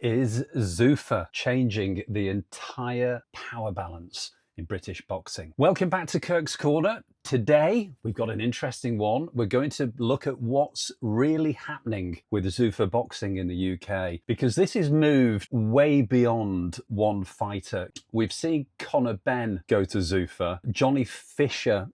Is Zuffa changing the entire power balance in British boxing? Welcome back to Kirk's Corner. Today, we've got an interesting one. We're going to look at what's really happening with Zuffa Boxing in the UK, because this has moved way beyond one fighter. We've seen Conor Benn go to Zuffa. Johnny Fisher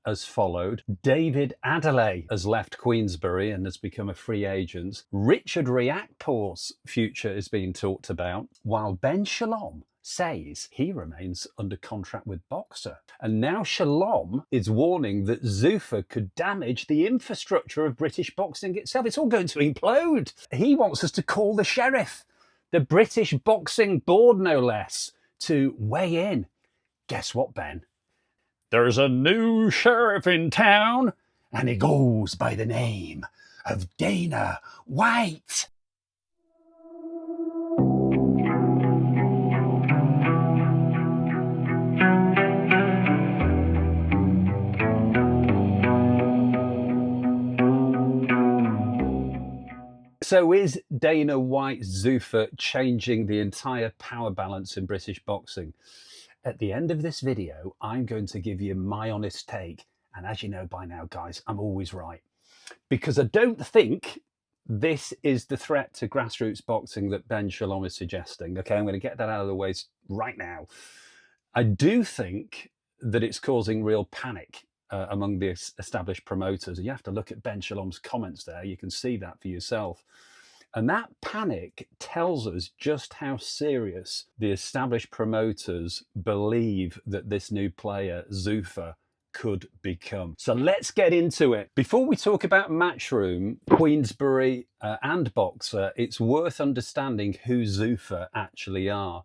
has followed. David Adeleye has left Queensberry and has become a free agent. Richard Riakporhe's future is being talked about, while Ben Shalom says he remains under contract with Boxer. And now Shalom is warning that Zuffa could damage the infrastructure of British boxing itself. It's all going to implode. He wants us to call the sheriff, the British Boxing Board no less, to weigh in. Guess what, Ben? There's a new sheriff in town, and he goes by the name of Dana White. So is Dana White Zuffa changing the entire power balance in British boxing? At the end of this video, I'm going to give you my honest take. And as you know by now, guys, I'm always right. Because I don't think this is the threat to grassroots boxing that Ben Shalom is suggesting. Okay, I'm going to get that out of the way right now. I do think that it's causing real panic among the established promoters. And you have to look at Ben Shalom's comments there. You can see that for yourself. And that panic tells us just how serious the established promoters believe that this new player, Zuffa, could become. So let's get into it. Before we talk about Matchroom, Queensberry and Boxer, it's worth understanding who Zuffa actually are.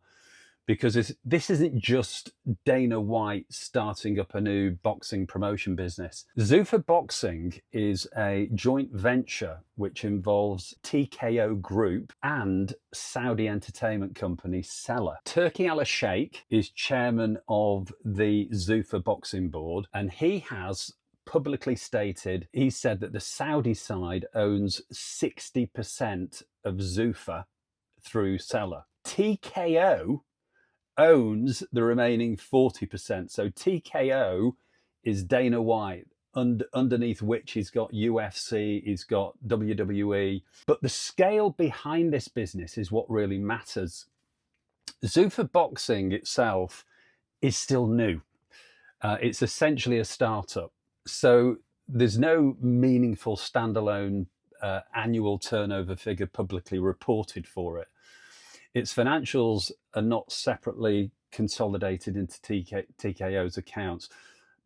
Because this isn't just Dana White starting up a new boxing promotion business. Zuffa Boxing is a joint venture which involves TKO Group and Saudi entertainment company Sela. Turki Al-Sheikh is chairman of the Zuffa Boxing Board, and he has publicly stated, he said that the Saudi side owns 60% of Zuffa through Sela. TKO owns the remaining 40%. So TKO is Dana White, underneath which he's got UFC, he's got WWE. But the scale behind this business is what really matters. Zuffa Boxing itself is still new. It's essentially a startup. So there's no meaningful standalone annual turnover figure publicly reported for it. Its financials are not separately consolidated into TKO's accounts.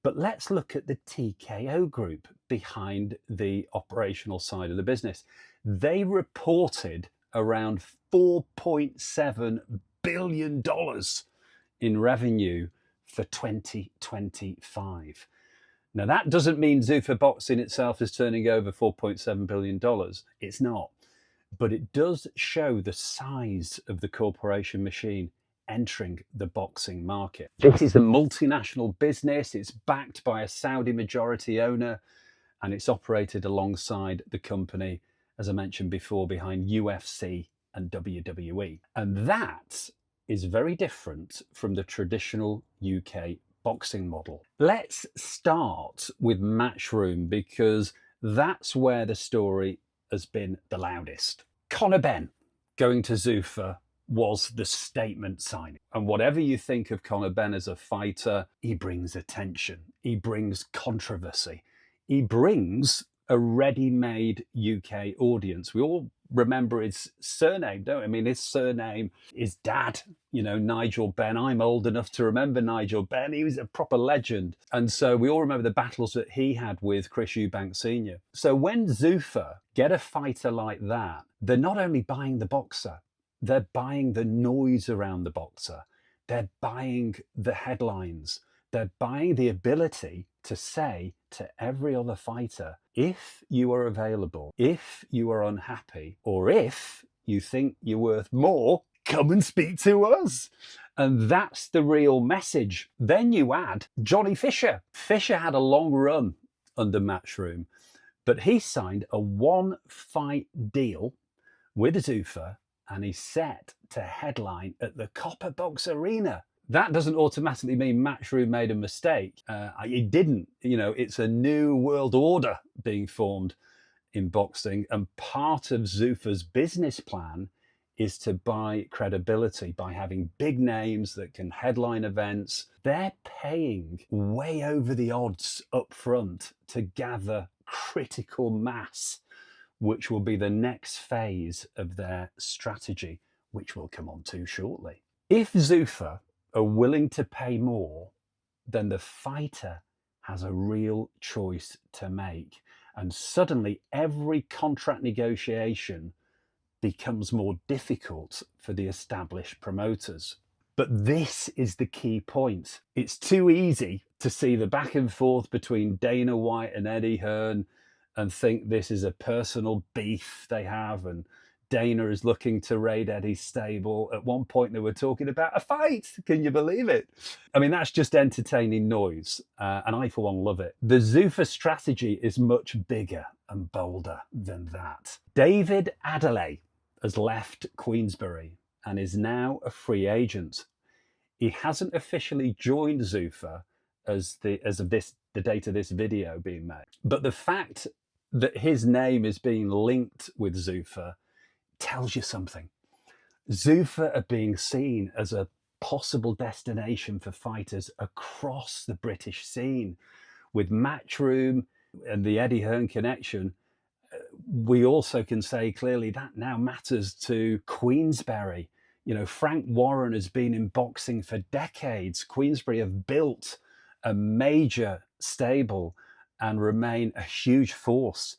But let's look at the TKO Group behind the operational side of the business. They reported around $4.7 billion in revenue for 2025. Now, that doesn't mean Zuffa Boxing itself is turning over $4.7 billion. It's not. But it does show the size of the corporation machine entering the boxing market. This is a multinational business. It's backed by a Saudi majority owner, and it's operated alongside the company, as I mentioned before, behind UFC and WWE. And that is very different from the traditional UK boxing model. Let's start with Matchroom, because that's where the story has been the loudest. Conor Benn going to Zuffa was the statement signing. And whatever you think of Conor Benn as a fighter, he brings attention, he brings controversy, he brings a ready-made UK audience. We all remember his surname, don't we? I mean, his surname is Dad, you know, Nigel Benn. I'm old enough to remember Nigel Benn. He was a proper legend. And so we all remember the battles that he had with Chris Eubank Sr. So when Zuffa get a fighter like that, they're not only buying the boxer, they're buying the noise around the boxer. They're buying the headlines. They're buying the ability to say to every other fighter, if you are available, if you are unhappy, or if you think you're worth more, come and speak to us. And that's the real message. Then you add Johnny Fisher. Fisher had a long run under Matchroom, but he signed a one-fight deal with Zuffa and he's set to headline at the Copper Box Arena. That doesn't automatically mean Matchroom made a mistake. It didn't. You know, it's a new world order being formed in boxing, and part of Zuffa's business plan is to buy credibility by having big names that can headline events. They're paying way over the odds up front to gather critical mass, which will be the next phase of their strategy, which we'll come on to shortly. If Zuffa are willing to pay more, then the fighter has a real choice to make. And suddenly every contract negotiation becomes more difficult for the established promoters. But this is the key point. It's too easy to see the back and forth between Dana White and Eddie Hearn and think this is a personal beef they have, and Dana is looking to raid Eddie's stable. At one point they were talking about a fight. Can you believe it? I mean, that's just entertaining noise, and I for one love it. The Zuffa strategy is much bigger and bolder than that. David Adeleye has left Queensberry and is now a free agent. He hasn't officially joined Zuffa as of the date of this video being made, but the fact that his name is being linked with Zuffa tells you something. Zuffa are being seen as a possible destination for fighters across the British scene. With Matchroom and the Eddie Hearn connection, we also can say clearly that now matters to Queensberry. You know, Frank Warren has been in boxing for decades. Queensberry have built a major stable and remain a huge force.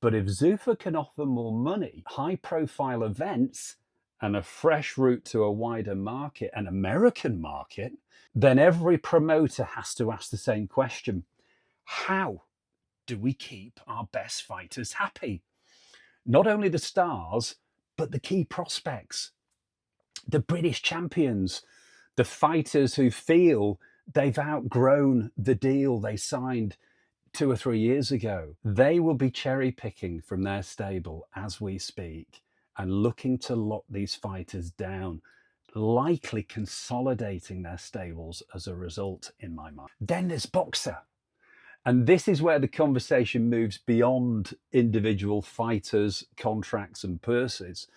But if Zuffa can offer more money, high-profile events, and a fresh route to a wider market, an American market, then every promoter has to ask the same question. How do we keep our best fighters happy? Not only the stars, but the key prospects, the British champions, the fighters who feel they've outgrown the deal they signed 2 or 3 years ago. They will be cherry picking from their stable as we speak and looking to lock these fighters down, likely consolidating their stables as a result, in my mind. Then there's Boxer. And this is where the conversation moves beyond individual fighters, contracts and purses.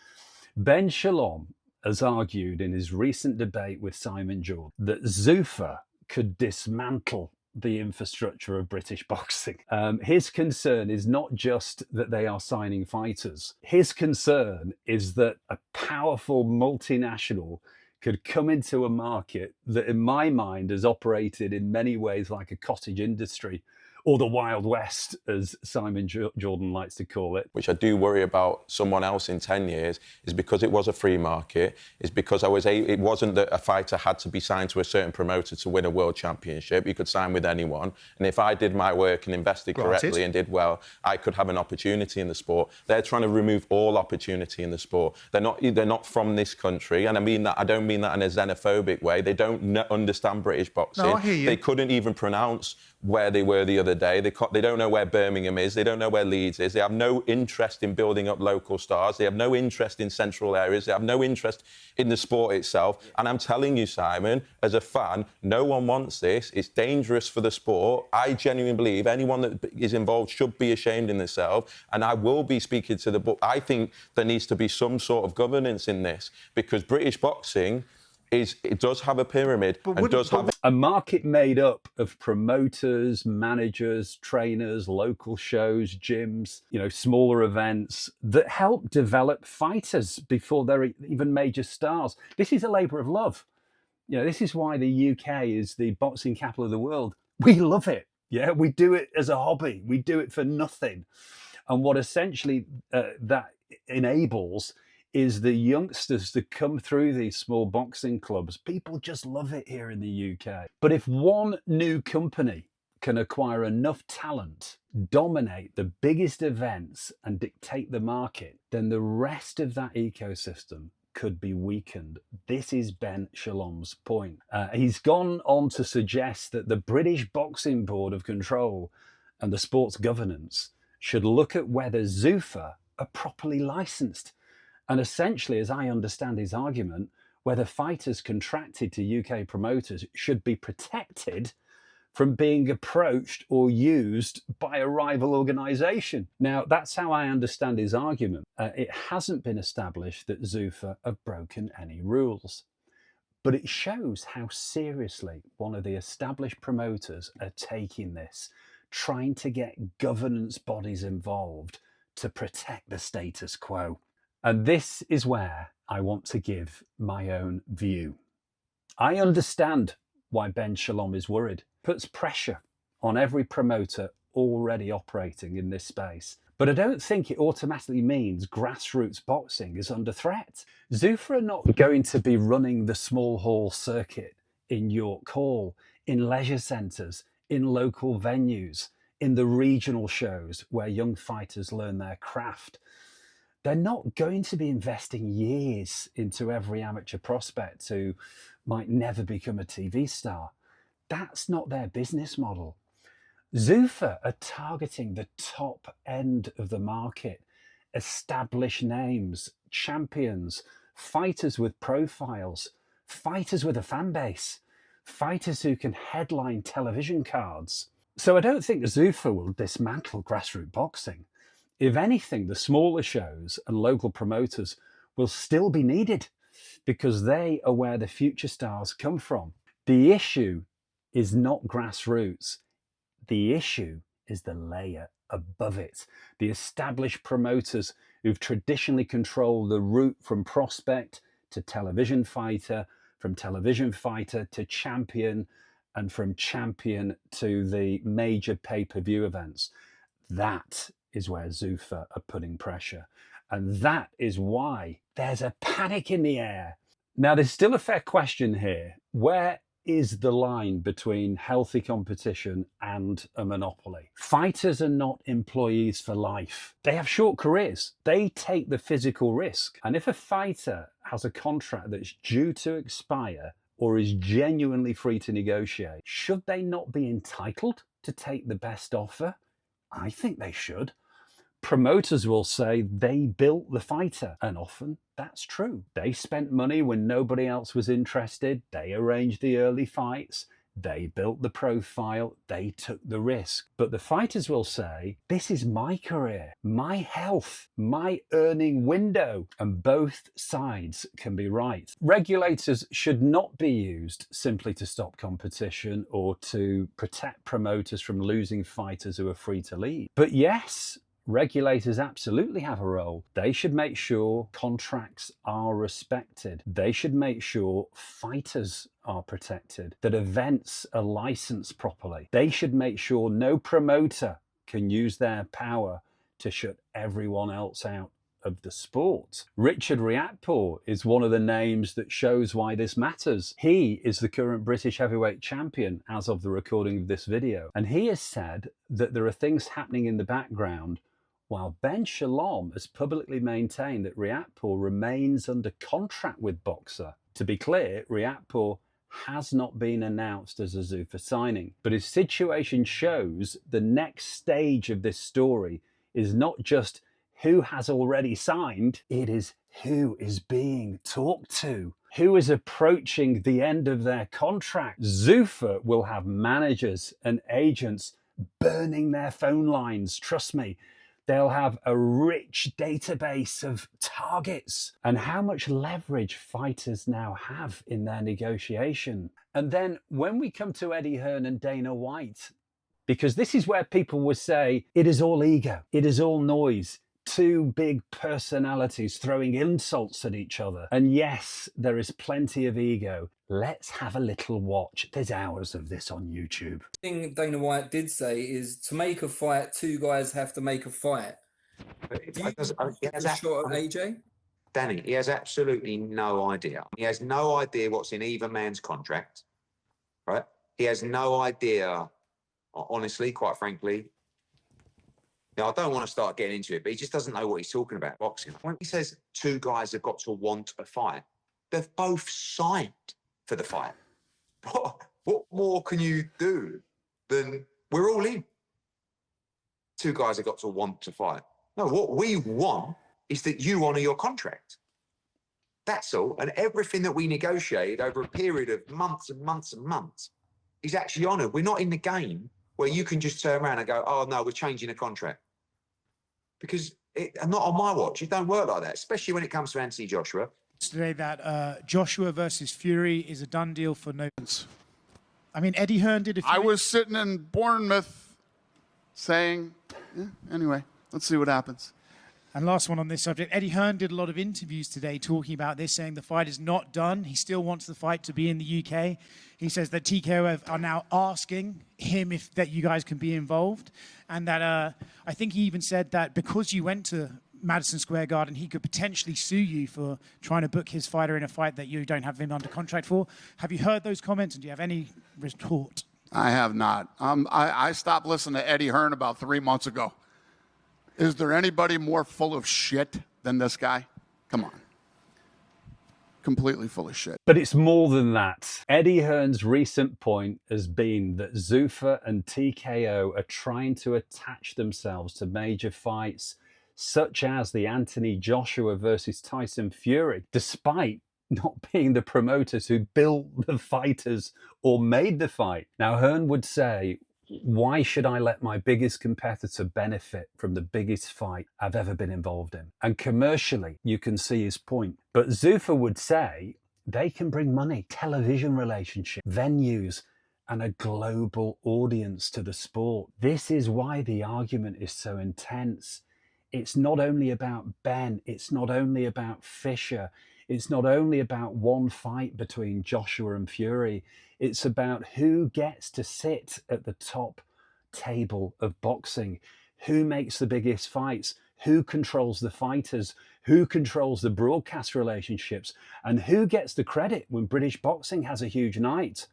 Benn Shalom has argued in his recent debate with Simon Jordan that Zuffa could dismantle the infrastructure of British boxing. His concern is not just that they are signing fighters. His concern is that a powerful multinational could come into a market that, in my mind, has operated in many ways like a cottage industry, or the Wild West, as Simon Jordan likes to call it. Which I do worry about someone else in 10 years, is because it was a free market, is because it wasn't that a fighter had to be signed to a certain promoter to win a world championship. You could sign with anyone. And if I did my work and invested correctly and did well, I could have an opportunity in the sport. They're trying to remove all opportunity in the sport. They're not from this country. And I don't mean that in a xenophobic way. They don't understand British boxing. No, I hear you. They couldn't even pronounce where they were the other day. They don't know where Birmingham is. They don't know where Leeds is. They have no interest in building up local stars. They have no interest in central areas. They have no interest in the sport itself. And I'm telling you, Simon, as a fan, no one wants this. It's dangerous for the sport. I genuinely believe anyone that is involved should be ashamed in themselves. And I will be speaking to the book. I think there needs to be some sort of governance in this, because British boxing it does have a pyramid and does have a market made up of promoters, managers, trainers, local shows, gyms, you know, smaller events that help develop fighters before they're even major stars. This is a labour of love. You know, this is why the UK is the boxing capital of the world. We love it. Yeah, we do it as a hobby. We do it for nothing. And what essentially that enables is the youngsters to come through these small boxing clubs. People just love it here in the UK. But if one new company can acquire enough talent, dominate the biggest events and dictate the market, then the rest of that ecosystem could be weakened. This is Benn Shalom's point. He's gone on to suggest that the British Boxing Board of Control and the sports governance should look at whether Zuffa are properly licensed And essentially, as I understand his argument, whether fighters contracted to UK promoters should be protected from being approached or used by a rival organisation. Now, that's how I understand his argument. It hasn't been established that Zuffa have broken any rules, but it shows how seriously one of the established promoters are taking this, trying to get governance bodies involved to protect the status quo. And this is where I want to give my own view. I understand why Benn Shalom is worried. Puts pressure on every promoter already operating in this space. But I don't think it automatically means grassroots boxing is under threat. Zuffa are not going to be running the small hall circuit in York Hall, in leisure centres, in local venues, in the regional shows where young fighters learn their craft. They're not going to be investing years into every amateur prospect who might never become a TV star. That's not their business model. Zuffa are targeting the top end of the market, established names, champions, fighters with profiles, fighters with a fan base, fighters who can headline television cards. So I don't think Zuffa will dismantle grassroots boxing. If anything, the smaller shows and local promoters will still be needed because they are where the future stars come from. The issue is not grassroots. The issue is the layer above it. The established promoters who've traditionally controlled the route from prospect to television fighter, from television fighter to champion, and from champion to the major pay-per-view events. That is where Zuffa are putting pressure. And that is why there's a panic in the air. Now, there's still a fair question here. Where is the line between healthy competition and a monopoly? Fighters are not employees for life. They have short careers. They take the physical risk. And if a fighter has a contract that's due to expire or is genuinely free to negotiate, should they not be entitled to take the best offer? I think they should. Promoters will say they built the fighter, and often that's true. They spent money when nobody else was interested. They arranged the early fights. They built the profile. They took the risk. But the fighters will say, this is my career, my health, my earning window. And both sides can be right. Regulators should not be used simply to stop competition or to protect promoters from losing fighters who are free to leave. But yes, regulators absolutely have a role. They should make sure contracts are respected. They should make sure fighters are protected, that events are licensed properly. They should make sure no promoter can use their power to shut everyone else out of the sport. Richard Riakporhe is one of the names that shows why this matters. He is the current British heavyweight champion as of the recording of this video. And he has said that there are things happening in the background while Benn Shalom has publicly maintained that Riakporhe remains under contract with Boxer. To be clear, Riakporhe has not been announced as a Zuffa signing, but his situation shows the next stage of this story is not just who has already signed, it is who is being talked to, who is approaching the end of their contract. Zuffa will have managers and agents burning their phone lines, trust me. They'll have a rich database of targets and how much leverage fighters now have in their negotiation. And then when we come to Eddie Hearn and Dana White, because this is where people will say, it is all ego, it is all noise, two big personalities throwing insults at each other. And yes, there is plenty of ego. Let's have a little watch. There's hours of this on YouTube. The thing Dana White did say is to make a fight, two guys have to make a fight. Do you shot at AJ? Danny, he has absolutely no idea. He has no idea what's in either man's contract, right? He has no idea, honestly, quite frankly. Now, I don't want to start getting into it, but he just doesn't know what he's talking about boxing. When he says two guys have got to want a fight, they've both signed for the fight. What more can you do than we're all in? Two guys have got to want to fight. No, what we want is that you honour your contract. That's all. And everything that we negotiated over a period of months and months and months is actually honoured. We're not in the game where you can just turn around and go, oh, no, we're changing the contract. Because not on my watch. It don't work like that, especially when it comes to Anthony Joshua. Today that Joshua versus Fury is a done deal for no. I mean, Eddie Hearn did a few. I was sitting in Bournemouth saying, anyway, let's see what happens. And last one on this subject, Eddie Hearn did a lot of interviews today talking about this, saying the fight is not done. He still wants the fight to be in the UK. He says that TKO are now asking him if that you guys can be involved. And that I think he even said that because you went to Madison Square Garden, he could potentially sue you for trying to book his fighter in a fight that you don't have him under contract for. Have you heard those comments, and do you have any retort? I have not. I stopped listening to Eddie Hearn about 3 months ago. Is there anybody more full of shit than this guy? Come on. Completely full of shit. But it's more than that. Eddie Hearn's recent point has been that Zuffa and TKO are trying to attach themselves to major fights, such as the Anthony Joshua versus Tyson Fury, despite not being the promoters who built the fighters or made the fight. Now, Hearn would say, why should I let my biggest competitor benefit from the biggest fight I've ever been involved in? And commercially, you can see his point. But Zuffa would say they can bring money, television relationship, venues, and a global audience to the sport. This is why the argument is so intense. It's not only about Benn, it's not only about Fisher, it's not only about one fight between Joshua and Fury, it's about who gets to sit at the top table of boxing, who makes the biggest fights, who controls the fighters, who controls the broadcast relationships, and who gets the credit when British boxing has a huge night.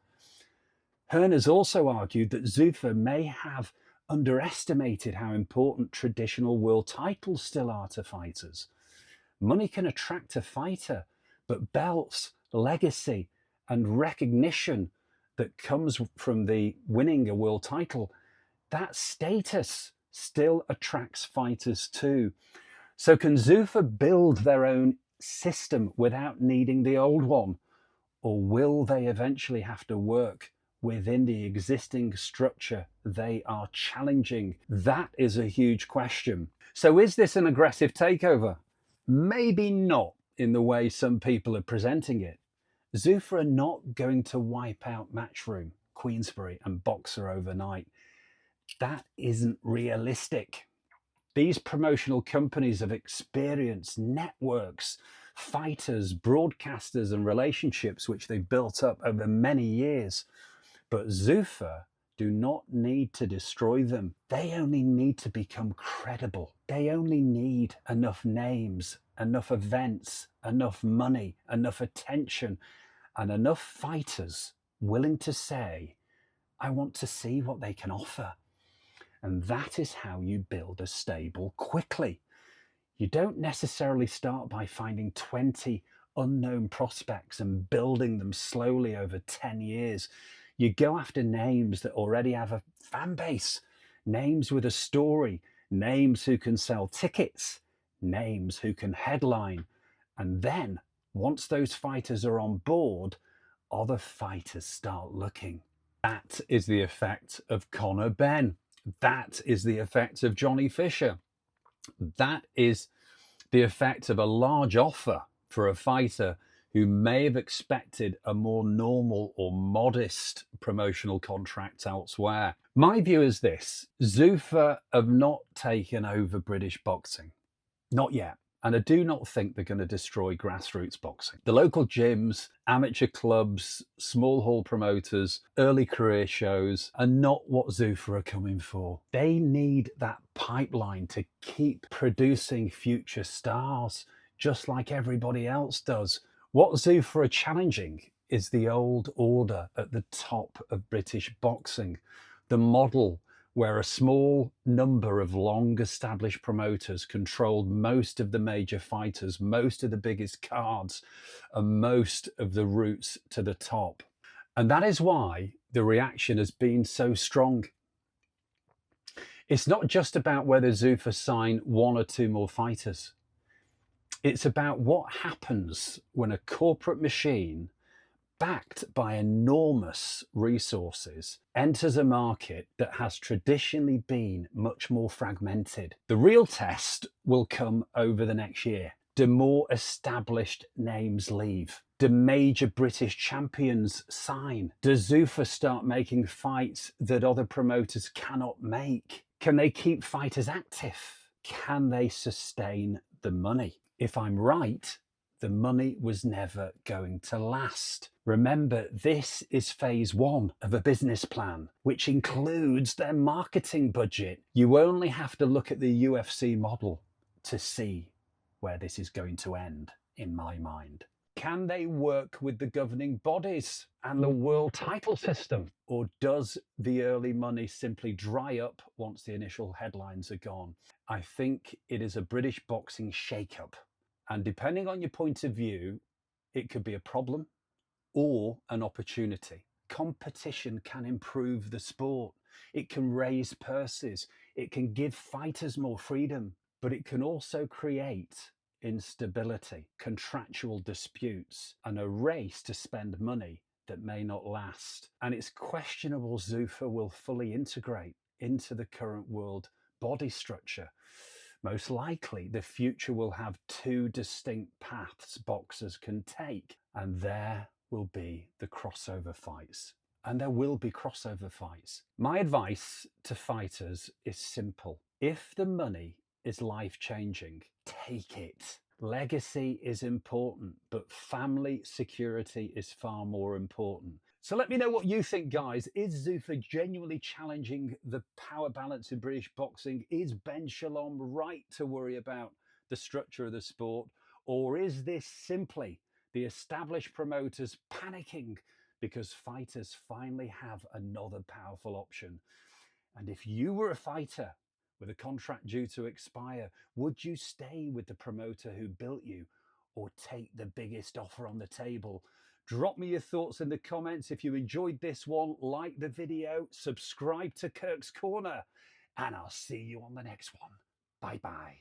Hearn has also argued that Zuffa may have underestimated how important traditional world titles still are to fighters. Money can attract a fighter, but belts, legacy, and recognition that comes from the winning a world title, that status still attracts fighters too. So can Zuffa build their own system without needing the old one? Or will they eventually have to work within the existing structure they are challenging? That is a huge question. So is this an aggressive takeover? Maybe not in the way some people are presenting it. Zuffa are not going to wipe out Matchroom, Queensberry and Boxer overnight. That isn't realistic. These promotional companies have experienced networks, fighters, broadcasters and relationships which they've built up over many years. But Zuffa do not need to destroy them. They only need to become credible. They only need enough names, enough events, enough money, enough attention, and enough fighters willing to say, I want to see what they can offer. And that is how you build a stable quickly. You don't necessarily start by finding 20 unknown prospects and building them slowly over 10 years. You go after names that already have a fan base, names with a story, names who can sell tickets, names who can headline. And then, once those fighters are on board, other fighters start looking. That is the effect of Conor Benn. That is the effect of Johnny Fisher. That is the effect of a large offer for a fighter who may have expected a more normal or modest promotional contract elsewhere. My view is this: Zuffa have not taken over British boxing. Not yet. And I do not think they're going to destroy grassroots boxing. The local gyms, amateur clubs, small hall promoters, early career shows are not what Zuffa are coming for. They need that pipeline to keep producing future stars, just like everybody else does. What Zuffa are challenging is the old order at the top of British boxing, the model where a small number of long-established promoters controlled most of the major fighters, most of the biggest cards, and most of the routes to the top. And that is why the reaction has been so strong. It's not just about whether Zuffa sign one or two more fighters. It's about what happens when a corporate machine backed by enormous resources enters a market that has traditionally been much more fragmented. The real test will come over the next year. Do more established names leave? Do major British champions sign? Does Zuffa start making fights that other promoters cannot make? Can they keep fighters active? Can they sustain the money? If I'm right, the money was never going to last. Remember, this is phase one of a business plan, which includes their marketing budget. You only have to look at the UFC model to see where this is going to end, in my mind. Can they work with the governing bodies and the world title system? Or does the early money simply dry up once the initial headlines are gone? I think it is a British boxing shake-up. And depending on your point of view, it could be a problem or an opportunity. Competition can improve the sport. It can raise purses. It can give fighters more freedom, but it can also create instability, contractual disputes, and a race to spend money that may not last. And it's questionable Zuffa will fully integrate into the current world body structure. Most likely, the future will have two distinct paths boxers can take, and there will be the crossover fights. And there will be crossover fights. My advice to fighters is simple. If the money is life-changing, take it. Legacy is important, but family security is far more important. So let me know what you think, guys. Is Zuffa genuinely challenging the power balance in British boxing? Is Benn Shalom right to worry about the structure of the sport? Or is this simply the established promoters panicking because fighters finally have another powerful option? And if you were a fighter with a contract due to expire, would you stay with the promoter who built you or take the biggest offer on the table? Drop me your thoughts in the comments. If you enjoyed this one, like the video, subscribe to Kirk's Corner, and I'll see you on the next one. Bye-bye.